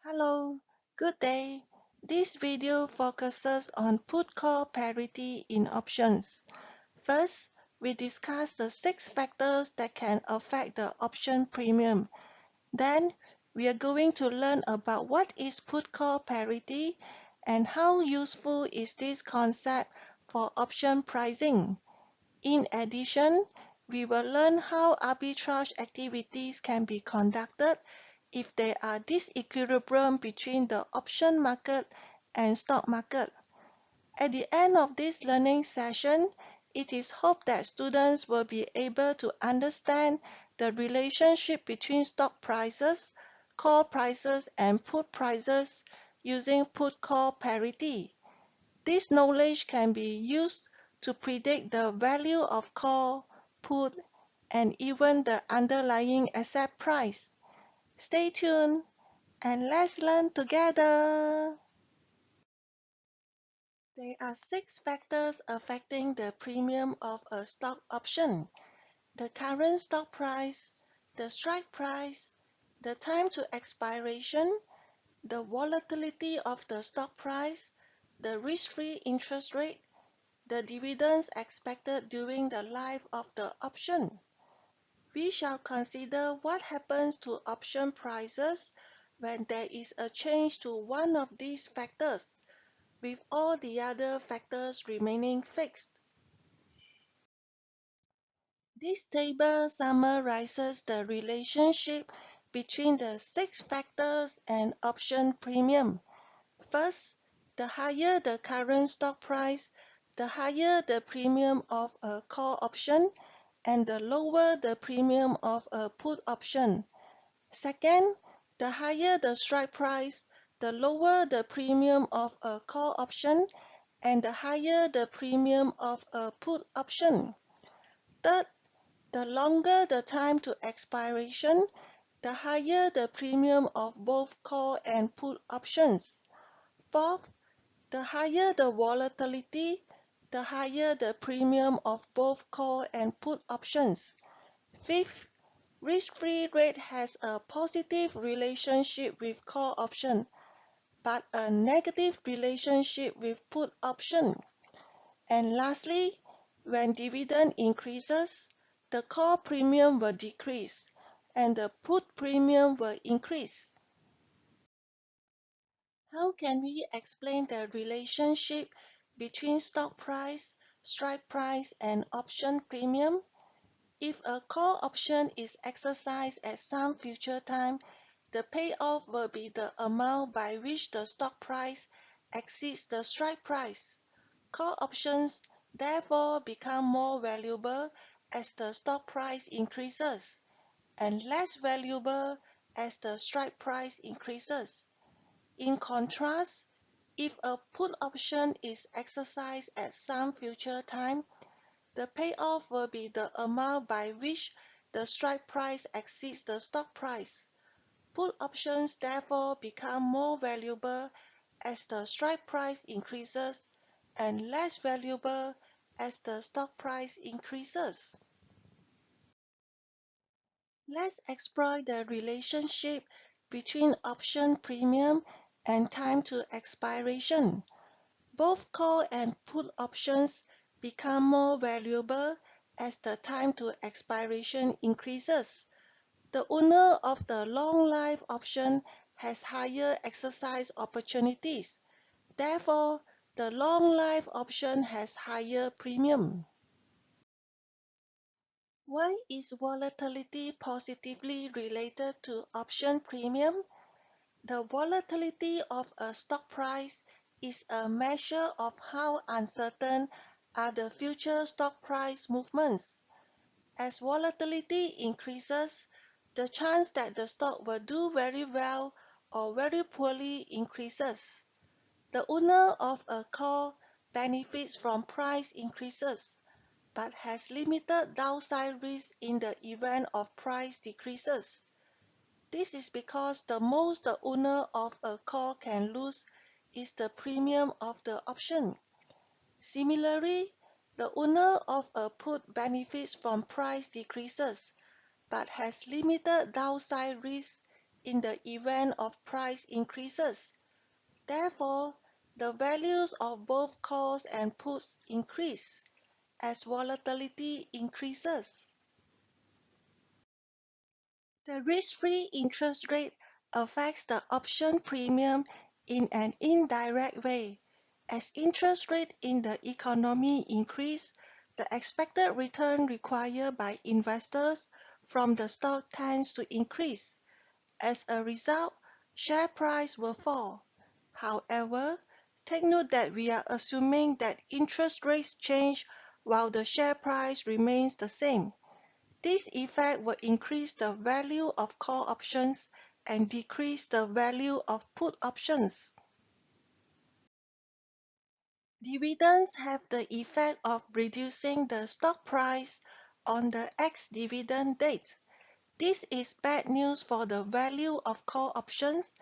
Hello, good day. This video focuses on put-call parity in options. First, we discuss the 6 factors that can affect the option premium. Then, we are going to learn about what is put-call parity and how useful is this concept for option pricing. In addition, we will learn how arbitrage activities can be conducted if there are disequilibrium between the option market and stock market. At the end of this learning session, it is hoped that students will be able to understand the relationship between stock prices, call prices, and put prices using put-call parity. This knowledge can be used to predict the value of call, put, and even the underlying asset price. Stay tuned and let's learn together. There are 6 factors affecting the premium of a stock option: the current stock price, the strike price, the time to expiration, the volatility of the stock price, the risk-free interest rate, the dividends expected during the life of the option. We shall consider what happens to option prices when there is a change to one of these factors, with all the other factors remaining fixed. This table summarizes the relationship between the 6 factors and option premium. First, the higher the current stock price, the higher the premium of a call option and the lower the premium of a put option. Second, the higher the strike price, the lower the premium of a call option and the higher the premium of a put option. Third, the longer the time to expiration, the higher the premium of both call and put options. Fourth, the higher the volatility, the higher the premium of both call and put options. Fifth, risk-free rate has a positive relationship with call option, but a negative relationship with put option. And lastly, when dividend increases, the call premium will decrease and the put premium will increase. How can we explain the relationship between stock price, strike price, and option premium? If a call option is exercised at some future time, the payoff will be the amount by which the stock price exceeds the strike price. Call options therefore become more valuable as the stock price increases and less valuable as the strike price increases. In contrast, if a put option is exercised at some future time, the payoff will be the amount by which the strike price exceeds the stock price. Put options therefore become more valuable as the strike price increases and less valuable as the stock price increases. Let's explore the relationship between option premium and time to expiration. Both call and put options become more valuable as the time to expiration increases. The owner of the long life option has higher exercise opportunities. Therefore, the long life option has higher premium. Why is volatility positively related to option premium? The volatility of a stock price is a measure of how uncertain are the future stock price movements. As volatility increases, the chance that the stock will do very well or very poorly increases. The owner of a call benefits from price increases, but has limited downside risk in the event of price decreases. This is because the most the owner of a call can lose is the premium of the option. Similarly, the owner of a put benefits from price decreases, but has limited downside risk in the event of price increases. Therefore, the values of both calls and puts increase as volatility increases. The risk-free interest rate affects the option premium in an indirect way. As interest rates in the economy increase, the expected return required by investors from the stock tends to increase. As a result, share price will fall. However, take note that we are assuming that interest rates change while the share price remains the same. This effect will increase the value of call options and decrease the value of put options. Dividends have the effect of reducing the stock price on the ex-dividend date. This is bad news for the value of call options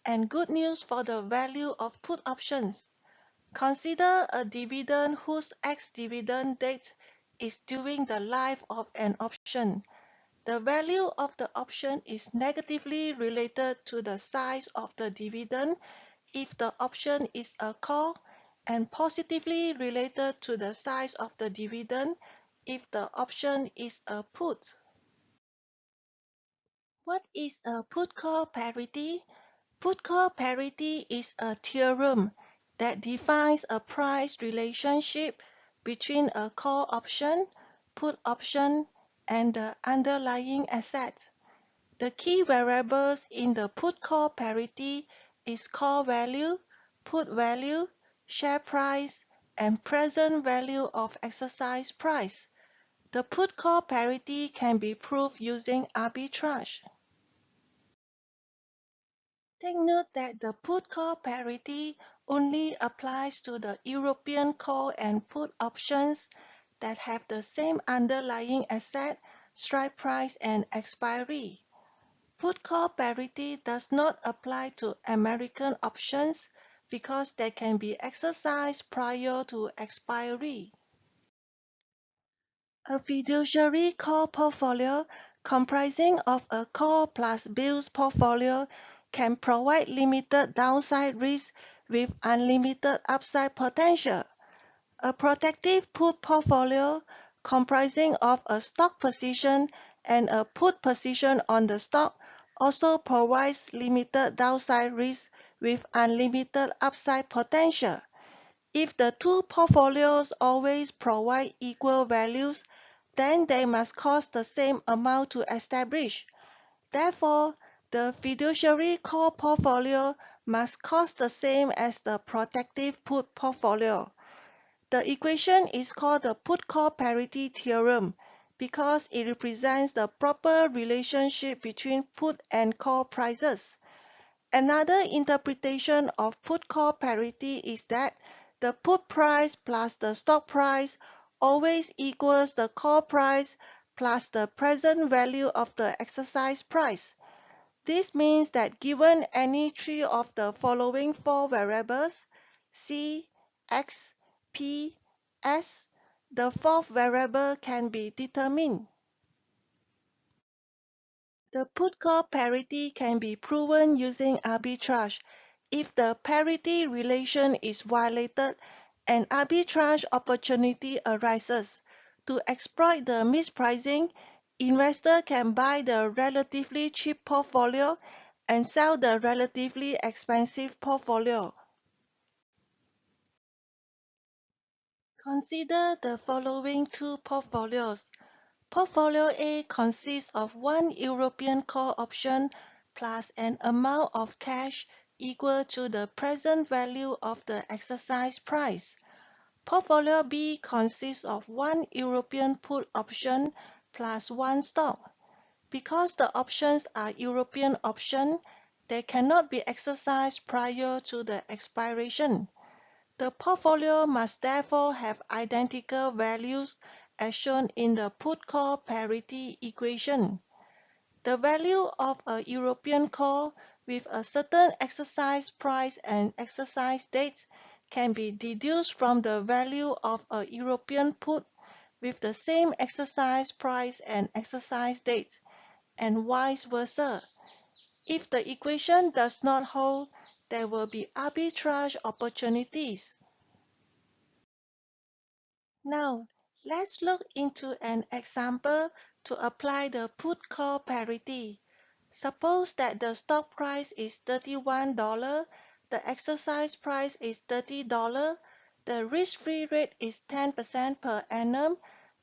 and good news for the value of put options. Consider a dividend whose ex-dividend date is during the life of an option. The value of the option is negatively related to the size of the dividend if the option is a call and positively related to the size of the dividend if the option is a put. What is a put-call parity? Put-call parity is a theorem that defines a price relationship between a call option, put option, and the underlying asset. The key variables in the put-call parity is call value, put value, share price, and present value of exercise price. The put-call parity can be proved using arbitrage. Take note that the put-call parity only applies to the European call and put options that have the same underlying asset, strike price, and expiry. Put-call parity does not apply to American options because they can be exercised prior to expiry. A fiduciary call portfolio comprising of a call plus bills portfolio can provide limited downside risk with unlimited upside potential. A protective put portfolio comprising of a stock position and a put position on the stock also provides limited downside risk with unlimited upside potential. If the two portfolios always provide equal values, then they must cost the same amount to establish. Therefore, the fiduciary call portfolio must cost the same as the protective put portfolio. The equation is called the put-call parity theorem because it represents the proper relationship between put and call prices. Another interpretation of put-call parity is that the put price plus the stock price always equals the call price plus the present value of the exercise price. This means that given any three of the following four variables, C, X, P, S, the fourth variable can be determined. The put-call parity can be proven using arbitrage. If the parity relation is violated, an arbitrage opportunity arises. To exploit the mispricing, investor can buy the relatively cheap portfolio and sell the relatively expensive portfolio. Consider the following two portfolios. Portfolio A consists of one European call option plus an amount of cash equal to the present value of the exercise price. Portfolio B consists of one European put option plus one stock. Because the options are European options, they cannot be exercised prior to the expiration. The portfolio must therefore have identical values as shown in the put-call parity equation. The value of a European call with a certain exercise price and exercise date can be deduced from the value of a European put with the same exercise price and exercise date, and vice versa. If the equation does not hold, there will be arbitrage opportunities. Now, let's look into an example to apply the put-call parity. Suppose that the stock price is $31, the exercise price is $30, the risk-free rate is 10% per annum,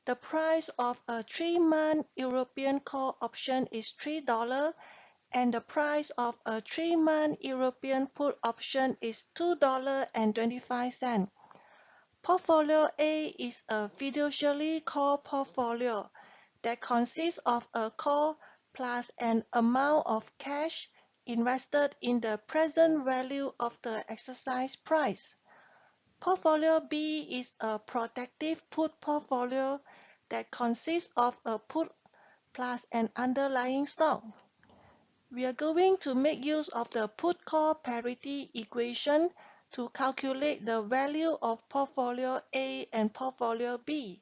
the price of a 3-month European call option is $3, and the price of a 3-month European put option is $2.25. Portfolio A is a fiduciary call portfolio that consists of a call plus an amount of cash invested in the present value of the exercise price. Portfolio B is a protective put portfolio that consists of a put plus an underlying stock. We are going to make use of the put-call parity equation to calculate the value of portfolio A and portfolio B.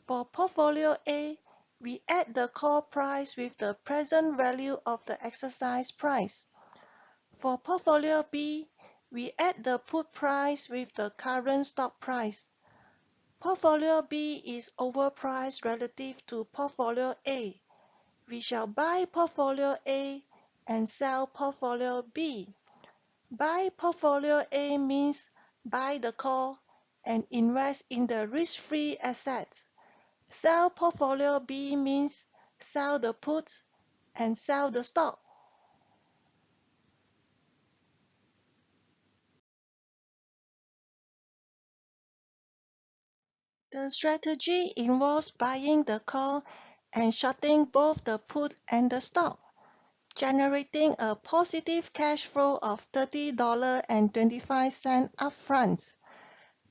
For portfolio A, we add the call price with the present value of the exercise price. For portfolio B, we add the put price with the current stock price. Portfolio B is overpriced relative to portfolio A. We shall buy portfolio A and sell portfolio B. Buy portfolio A means buy the call and invest in the risk-free asset. Sell portfolio B means sell the put and sell the stock. The strategy involves buying the call and shorting both the put and the stock, generating a positive cash flow of $30.25 upfront.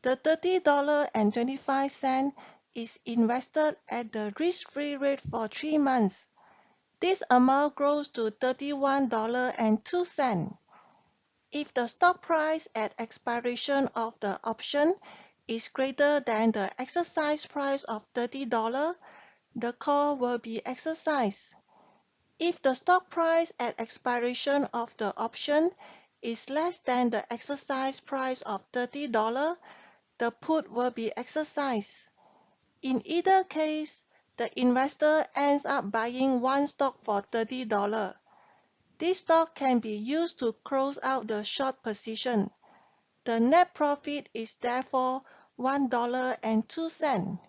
The $30.25 is invested at the risk-free rate for 3 months. This amount grows to $31.02. If the stock price at expiration of the option is greater than the exercise price of $30, the call will be exercised. If the stock price at expiration of the option is less than the exercise price of $30, the put will be exercised. In either case, the investor ends up buying one stock for $30. This stock can be used to close out the short position. The net profit is therefore $1.02.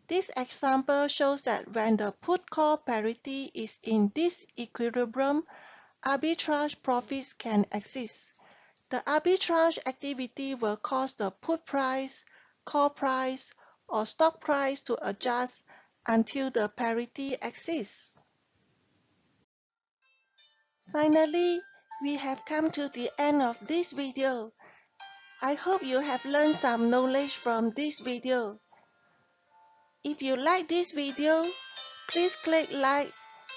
This example shows that when the put-call parity is in this equilibrium, arbitrage profits can exist. The arbitrage activity will cause the put price, call price, or stock price to adjust until the parity exists. Finally, we have come to the end of this video. I hope you have learned some knowledge from this video. If you like this video, please click like,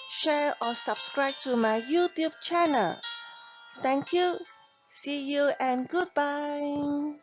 share or subscribe to my YouTube channel. Thank you, see you and goodbye.